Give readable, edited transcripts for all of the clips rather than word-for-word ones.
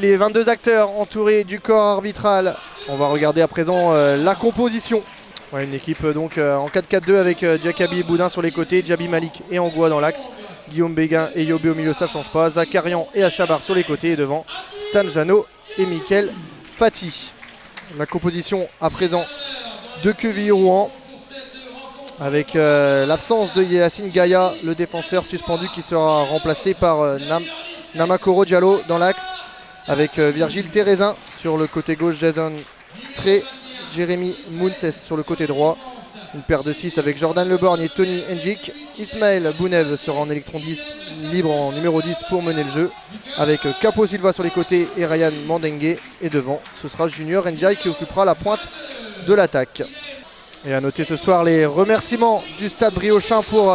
Les 22 acteurs entourés du corps arbitral. On va regarder à présent la composition. Ouais, une équipe donc en 4-4-2 avec Diakaby et Boudin sur les côtés, Djaby Malik et Angoua dans l'axe, Guillaume Béguin et Yobé au milieu, ça ne change pas, Zakarian et Achabar sur les côtés et devant Stan Jano et Mickaël Fati. La composition à présent de Quevilly-Rouen avec l'absence de Yacine Gaya, le défenseur suspendu qui sera remplacé par Namakoro Diallo dans l'axe, avec Virgile Thérézin sur le côté gauche, Jason Tré, Jérémy Mounses sur le côté droit. Une paire de 6 avec Jordan Leborgne et Tony Ndjik. Ismaël Bounev sera en électron 10, libre en numéro 10 pour mener le jeu, avec Capo Silva sur les côtés et Ryan Mandengue. Et devant, ce sera Junior Ndiaye qui occupera la pointe de l'attaque. Et à noter ce soir les remerciements du Stade Briochin pour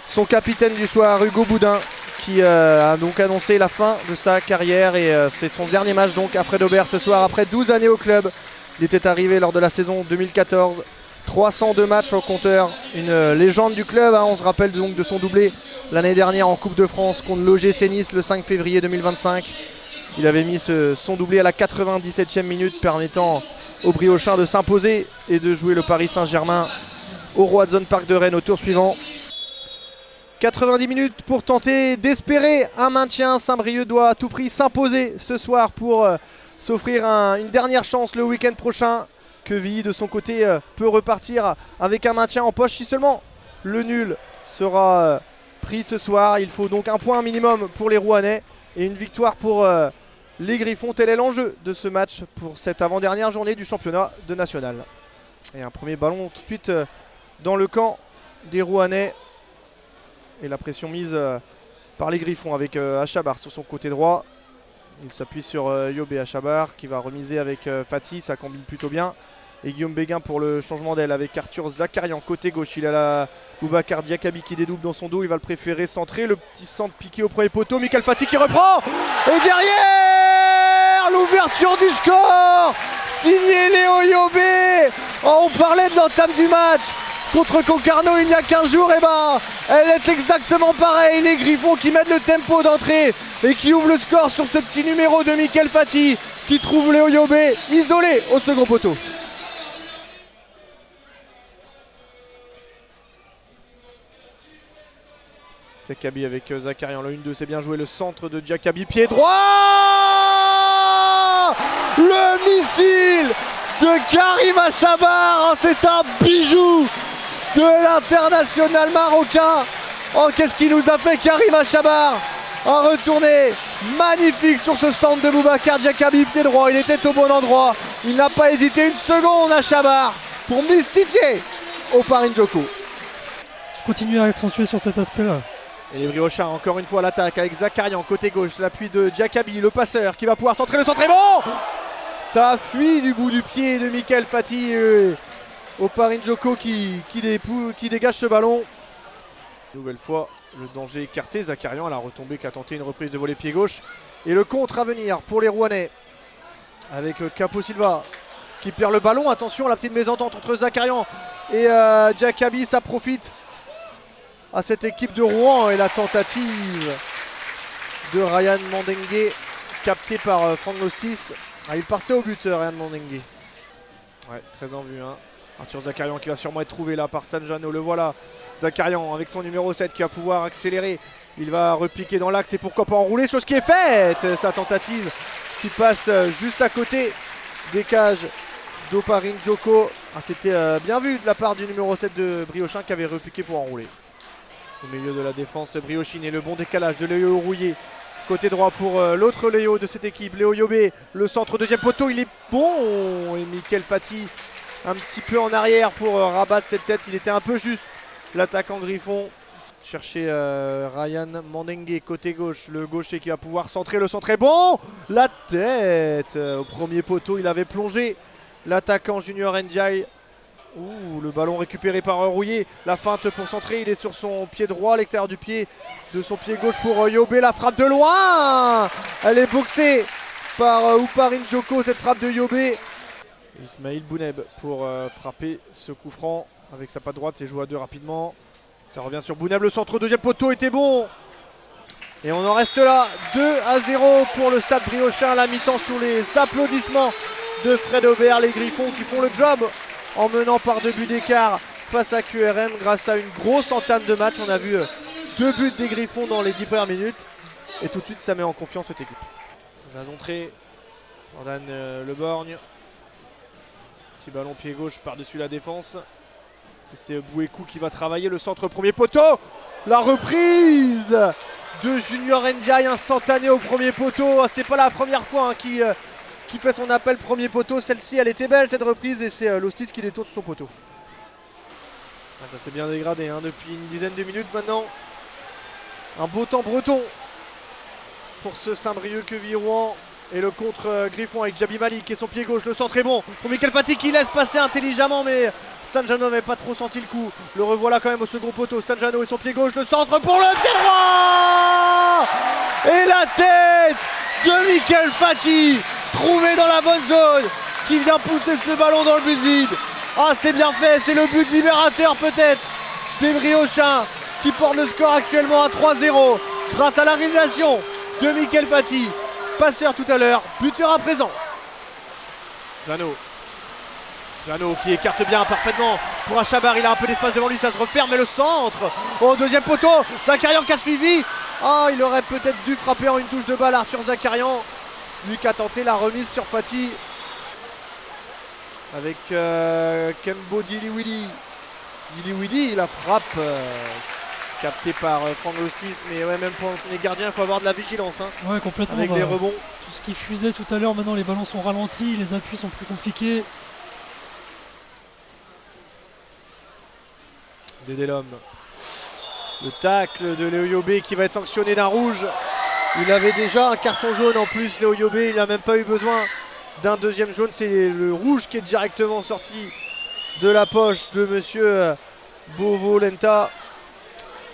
son capitaine du soir, Hugo Boudin, qui a donc annoncé la fin de sa carrière et c'est son dernier match donc à Fred Aubert ce soir après 12 années au club. Il était arrivé lors de la saison 2014, 302 matchs au compteur, une légende du club, hein. On se rappelle donc de son doublé l'année dernière en Coupe de France contre l'OGC Nice le 5 février 2025. Il avait mis son doublé à la 97e minute, permettant aux Briochins de s'imposer et de jouer le Paris Saint-Germain au Roazhon Park de Rennes au tour suivant. 90 minutes pour tenter d'espérer un maintien. Saint-Brieuc doit à tout prix s'imposer ce soir pour s'offrir une dernière chance le week-end prochain. Quevilly de son côté peut repartir avec un maintien en poche si seulement le nul sera pris ce soir. Il faut donc un point minimum pour les Rouennais et une victoire pour les Griffons. Tel est l'enjeu de ce match pour cette avant-dernière journée du championnat de national. Et un premier ballon tout de suite dans le camp des Rouennais. Et la pression mise par les Griffons avec Achabar sur son côté droit. Il s'appuie sur Yobé Achabar qui va remiser avec Fati, ça combine plutôt bien. Et Guillaume Béguin pour le changement d'aile avec Arthur Zakarian côté gauche. Il a la Boubacar Diakaby qui dédouble dans son dos, il va le préférer centrer. Le petit centre piqué au premier poteau, Mickaël Fati qui reprend. Et derrière, l'ouverture du score signé Léo Yobé. Oh, on parlait de l'entame du match contre Concarneau il y a 15 jours, et elle est exactement pareille. Les Griffons qui mettent le tempo d'entrée et qui ouvrent le score sur ce petit numéro de Mickaël Fati qui trouve Léo Yobé isolé au second poteau. Diakaby avec Zakarian, le 1-2, c'est bien joué, le centre de Diakaby, pied droit. Le missile de Karim Achabar, c'est un bijou de l'international marocain. Oh, qu'est-ce qu'il nous a fait Karim Achabar. Un retourné magnifique sur ce centre de Boubacar Diakaby, pied droit, il était au bon endroit. Il n'a pas hésité une seconde Achabar pour mystifier Oparin Djoko. Continuer à accentuer sur cet aspect-là. Et les Briochins encore une fois à l'attaque avec Zakarian côté gauche, l'appui de Diakaby, le passeur qui va pouvoir centrer, le centre est bon. Ça fuit du bout du pied de Mickaël Fati. Oparin Djoko qui dégage ce ballon. Nouvelle fois le danger écarté, Zakarian à la retombée qui a tenté une reprise de volée pied gauche. Et le contre à venir pour les Rouennais avec Capo Silva qui perd le ballon. Attention à la petite mésentente entre Zakarian et Diakaby, ça profite à cette équipe de Rouen. Et la tentative de Ryan Mandengue captée par Franck Nostis. Ah, il partait au but Ryan Mandengue. Ouais, très en vue hein. Arthur Zakarian qui va sûrement être trouvé là par Stan Jano, le voilà. Zakarian avec son numéro 7 qui va pouvoir accélérer. Il va repiquer dans l'axe et pourquoi pas enrouler, chose qui est faite. Sa tentative qui passe juste à côté des cages d'Oparin Djoko. Ah, c'était bien vu de la part du numéro 7 de Briochin qui avait repiqué pour enrouler. Au milieu de la défense briochine et le bon décalage de Léo Rouillé. Côté droit pour l'autre Léo de cette équipe, Léo Yobé. Le centre deuxième poteau, il est bon. Et Mickaël Fati un petit peu en arrière pour rabattre cette tête. Il était un peu juste l'attaquant Griffon. Chercher Ryan Mandengue côté gauche. Le gaucher qui va pouvoir centrer. Le centre est bon. La tête au premier poteau, il avait plongé l'attaquant Junior Ndiaye. Ouh, le ballon récupéré par Rouillé. La feinte pour centrer, il est sur son pied droit, à l'extérieur du pied de son pied gauche pour Yobé. La frappe de loin. Elle est boxée par Oparin Djoko, cette frappe de Yobé. Ismaël Bouneb pour frapper ce coup franc avec sa patte droite, c'est joué à deux rapidement. Ça revient sur Bouneb, le centre deuxième poteau était bon. Et on en reste là, 2-0 pour le Stade Briochin. La mi-temps sous les applaudissements de Fred Aubert. Les Griffons qui font le job en menant par 2 buts d'écart face à QRM grâce à une grosse entame de match. On a vu 2 buts des Griffons dans les 10 premières minutes. Et tout de suite, ça met en confiance cette équipe. Jason Tré, Jordan Leborgne. Petit ballon pied gauche par-dessus la défense. Et c'est Bouékou qui va travailler le centre premier poteau. La reprise de Junior Ndiaye instantanée au premier poteau. C'est pas la première fois hein, qui fait son appel premier poteau. Celle-ci, elle était belle cette reprise et c'est Lostis qui détourne son poteau. Ah, ça s'est bien dégradé hein, depuis une dizaine de minutes maintenant. Un beau temps breton pour ce Saint-Brieuc-Quevilly-Rouen. Et le contre Griffon avec Djaby Malik et son pied gauche. Le centre est bon pour Michael Fati qui laisse passer intelligemment, mais Stanjano n'avait pas trop senti le coup. Le revoilà quand même au second poteau. Stanjano et son pied gauche. Le centre pour le pied droit. Et la tête de Michael Fati, trouvé dans la bonne zone, qui vient pousser ce ballon dans le but vide. Ah, c'est bien fait. C'est le but libérateur peut-être des Briochins qui portent le score actuellement à 3-0 grâce à la réalisation de Michael Fati. Passeur tout à l'heure, buteur à présent. Jano qui écarte bien parfaitement pour Achabar, il a un peu d'espace devant lui, ça se referme, mais le centre au deuxième poteau, Zakarian qui a suivi. Ah, il aurait peut-être dû frapper en une touche de balle Arthur Zakarian, lui qui a tenté la remise sur Fati avec Kembo Diliwili, la frappe capté par Franck Lostis, mais ouais, même pour les gardiens, il faut avoir de la vigilance. Hein, ouais, complètement. avec les rebonds. Tout ce qui fusait tout à l'heure, maintenant les ballons sont ralentis, les appuis sont plus compliqués. Dédé-Lhomme. Le tacle de Léo Yobé qui va être sanctionné d'un rouge. Il avait déjà un carton jaune en plus, Léo Yobé, il n'a même pas eu besoin d'un deuxième jaune. C'est le rouge qui est directement sorti de la poche de monsieur Bovo-Lenta.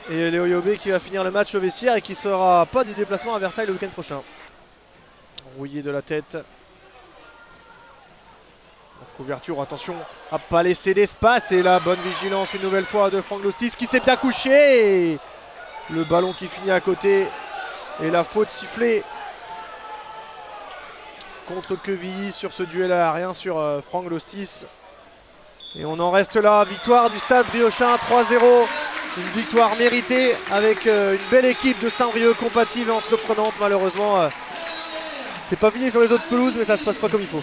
Et Léo Yobé qui va finir le match au vestiaire et qui ne sera pas du déplacement à Versailles le week-end prochain. Rouillé de la tête. En couverture, attention à ne pas laisser d'espace. Et la bonne vigilance une nouvelle fois de Franck Lostis qui s'est bien couché. Et le ballon qui finit à côté. Et la faute sifflée contre Quevilly sur ce duel aérien sur Franck Lostis. Et on en reste là. Victoire du Stade Briochin 3-0. Une victoire méritée avec une belle équipe de Saint-Brieuc compatible et entreprenante. Malheureusement, c'est pas fini sur les autres pelouses, mais ça se passe pas comme il faut.